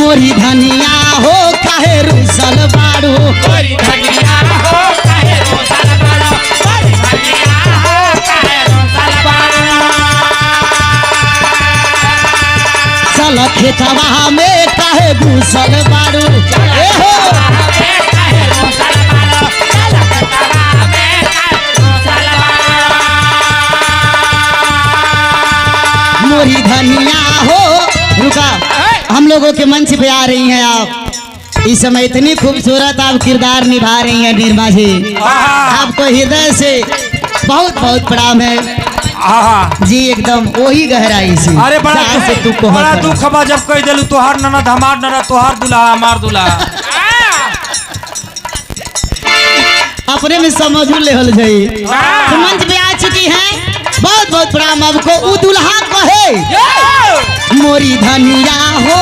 मोरी धनिया हो काहे रुसल बाड़ू मोरी धनिया हो काहे रोसल बाड़ू मोरी धनिया हो काहे रोसल बाड़ू चल खेतवा में काहे घुसल बाड़ू ए हो काहे रोसल बाड़ू चल खेतवा में काहे रोसल बाड़ू मोरी धनिया हो। रुका, हम लोगों के मंच पे आ रही हैं आप। इस समय इतनी खूबसूरत आप किरदार निभा रही हैं निर्मा जी, आपको हृदय से बहुत बहुत प्रणाम है जी, एकदम वही गहराई से। अरे बड़ा से तू बड़ा दुख बा जब कह दिलू तोहार ननद हमार ननद तोहार दुल्हा हमार दुल्हा अपने में समझ लेवल जाई। तो मंच पे आ चुकी हैं, बहुत बहुत प्रणाम आपको। उ दुल्हा कहे मोरी धनिया हो